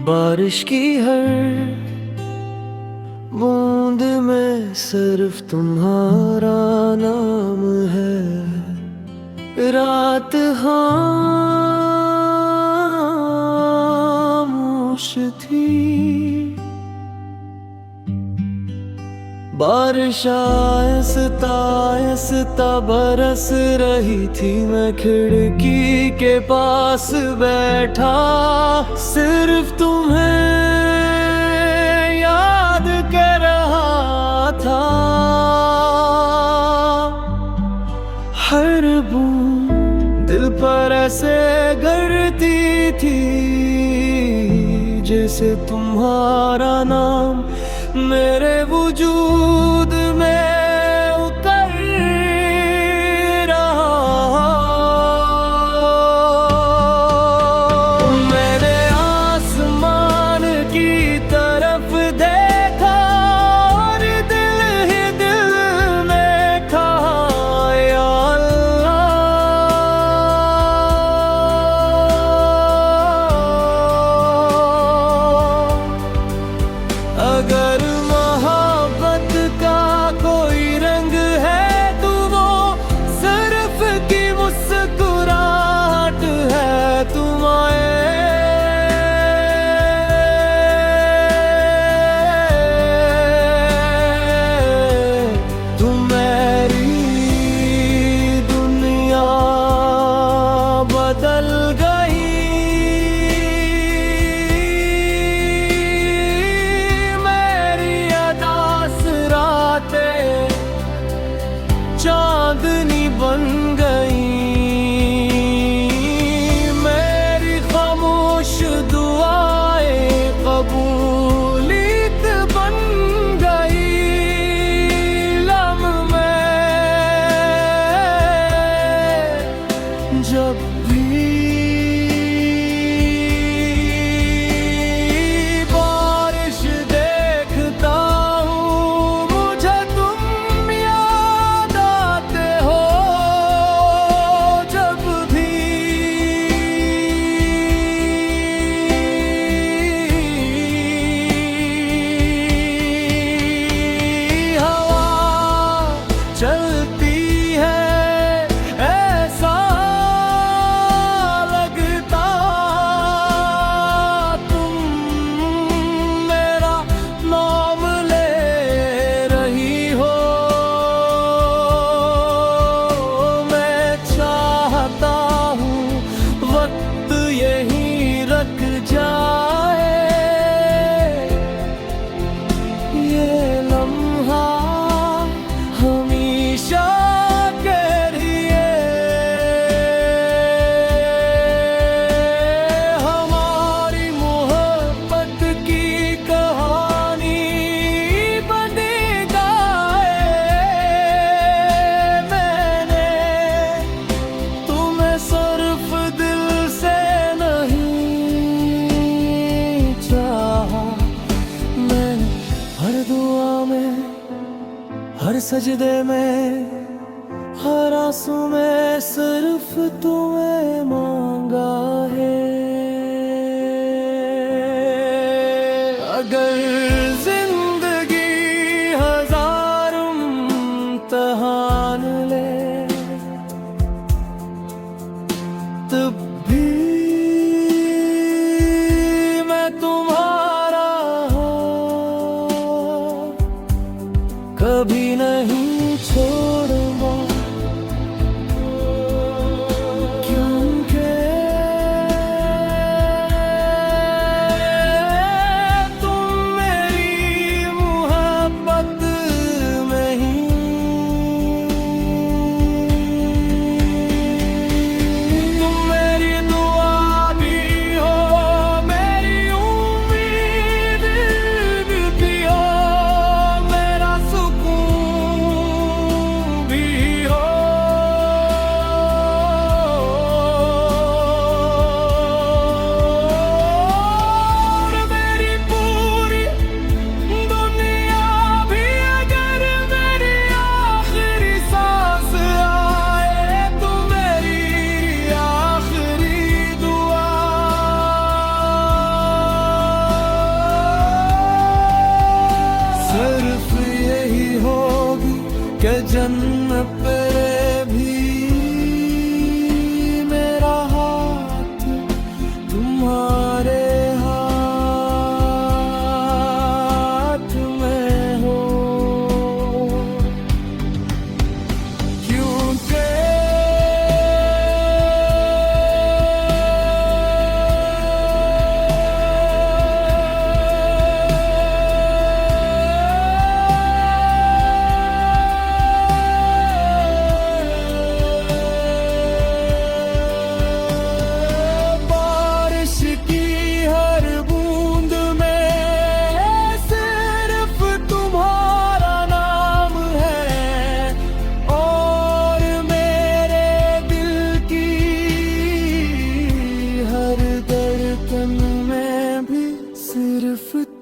बारिश की हर बूंद में सिर्फ तुम्हारा नाम है। रात खामोश थी, बारिश आहिस्ता आहिस्ता बरस रही थी। मैं खिड़की के पास बैठा, सिर्फ तुम्हें याद कर रहा था। हर बूंद दिल पर ऐसे गिरती थी, जैसे तुम्हारा नाम मेरे वजूद में उतर रहा। मैंने आसमान की तरफ देखा और दिल ही दिल में कहा, या अल्लाह। अगर मोहब्बत का कोई रंग है तो वो सिर्फ की मुस्कुराहट है। तुम आए तुम मेरी दुनिया बदल गई। चांदनी बन गई, मेरी खामोश दुआएं कबूलियत बन गई। लम्हे जब भी बारिश देखता हूँ, मुझे तुम याद आते हो। जब भी हवा चलती है, ऐसा लगता तुम मेरा नाम ले रही हो। मैं चाहता हूँ वक्त यहीं रुक जाए, ये लम्हा हमेशा के लिए। हमारी मोहब्बत की कहानी बनी जाए। मैंने तुम्हें सिर्फ दिल से नहीं चाहा, मैंने हर दुआ में, हर सजदे में, हर आंसू में सिर्फ तुम्हें मांगा है। अगर जिंदगी हजार इम्तिहान ले, तब भी मैं तुम्हारा कभी नहीं छोड़ूंगा, क्योंकि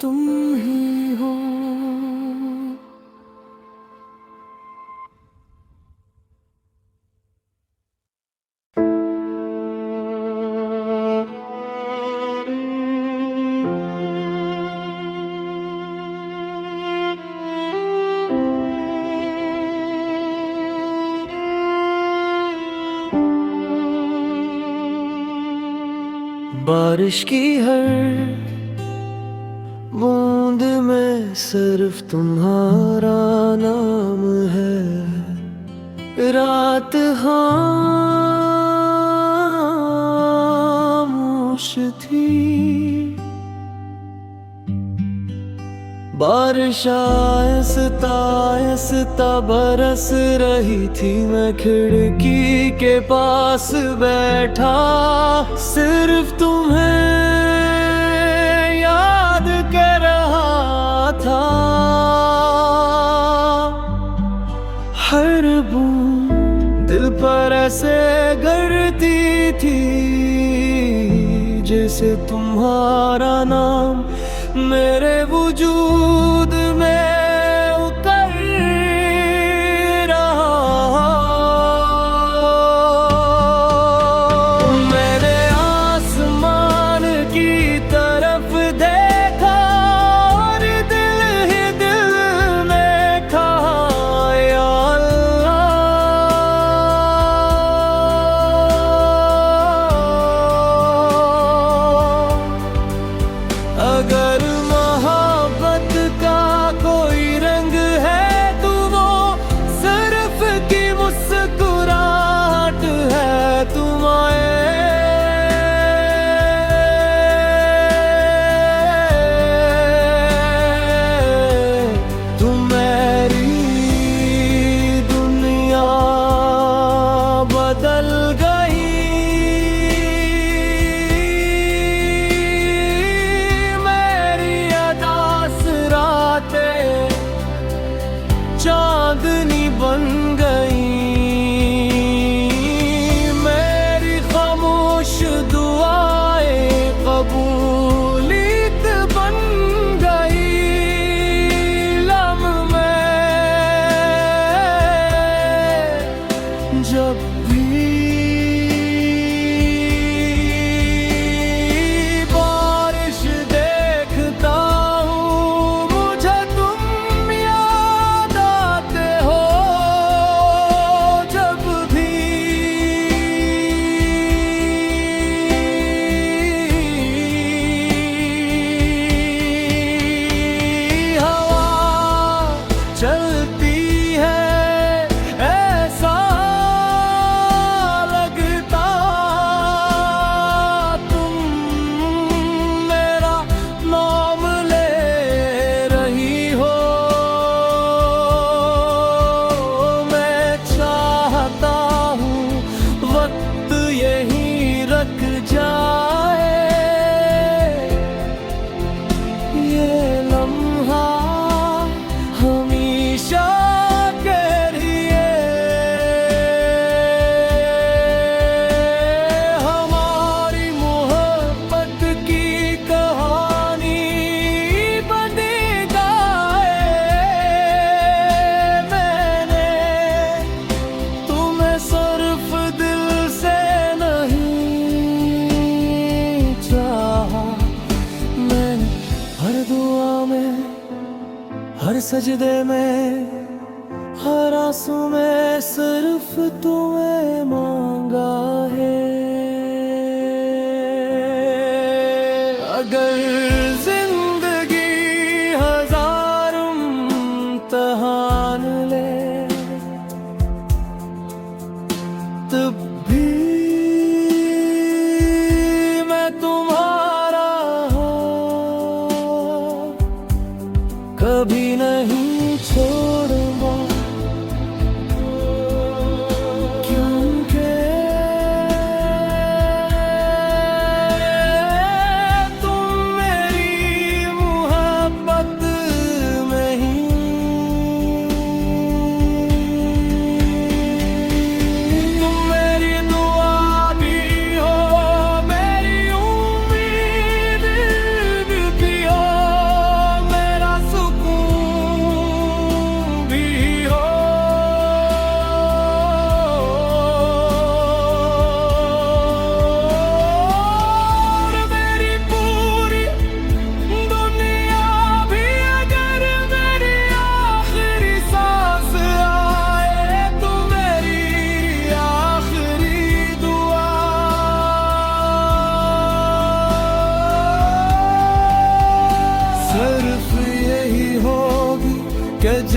तुम ही हो। बारिश की हर बूंद में सिर्फ तुम्हारा नाम है। रात खामोश थी, बारिश आहिस्ता आहिस्ता बरस रही थी। मैं खिड़की के पास बैठा, सिर्फ तुम्हें याद कर रहा था। हर बूंद दिल पर ऐसे गिरती थी, जैसे तुम्हारा नाम मेरे वजूद में उतर रहा। मैंने आसमान की तरफ देखा और दिल ही दिल में कहा, या अल्लाह, अगर मोहब्बत का कोई रंग है तो वो सिर्फ की मुस्कुराहट है। तुम आए तुम मेरी दुनिया बदल गई। चांदनी बन गई, मेरी खामोश दुआएं कबूलियत बन गई। लम्हे जब भी बारिश देखता हूँ, मुझे तुम याद आते हो। जब भी हवा चलती है, ऐसा लगता तुम मेरा नाम ले रही हो। मैं चाहता हूँ वक्त यहीं रुक जाए, ये लम्हा हमेशा के लिए। हमारी मोहब्बत की कहानी बनी जाए। मैंने तुम्हें सिर्फ दिल से नहीं चाहा, मैंने हर दुआ में, हर सजदे में, हर आंसू में सिर्फ तुम्हें मांगा है। अगर जिंदगी हजार इम्तिहान ले, तब भी मैं तुम्हारा हूँ, कभी नहीं छोड़ूंगा। क्योंकि तुम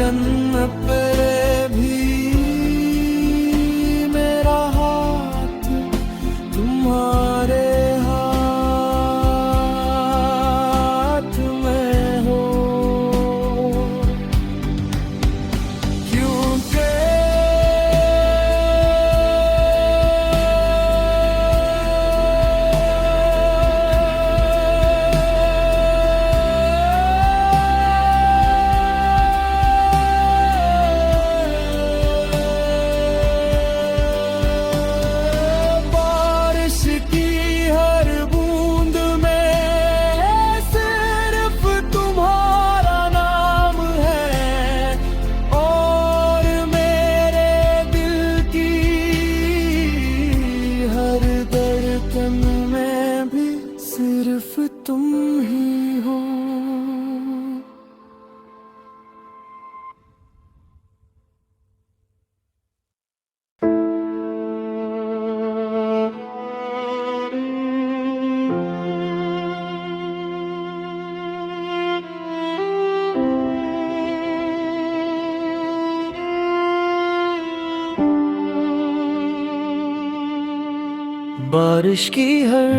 जन्नत पे भी मेरा हाथ तुम्हारे हाथ में हो, क्योंकि बारिश की हर बूंद में सिर्फ तुम्हारा नाम है, और मेरे दिल की हर धड़कन में भी सिर्फ तुम ही हो। बारिश की हर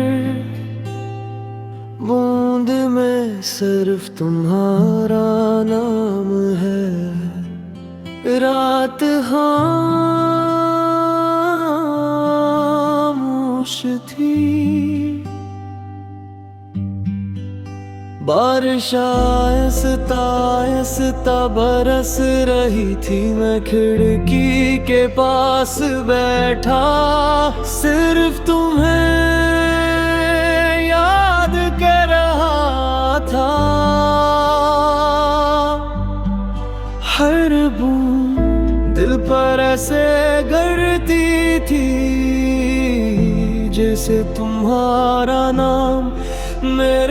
बूंद में सिर्फ तुम्हारा नाम है, रात खामोश थी, बारिश आहिस्ता आहिस्ता बरस रही थी। मैं खिड़की के पास बैठा सिर्फ तुम्हें याद कर रहा था। हर बूंद दिल पर ऐसे गिरती थी जैसे तुम्हारा नाम मेरे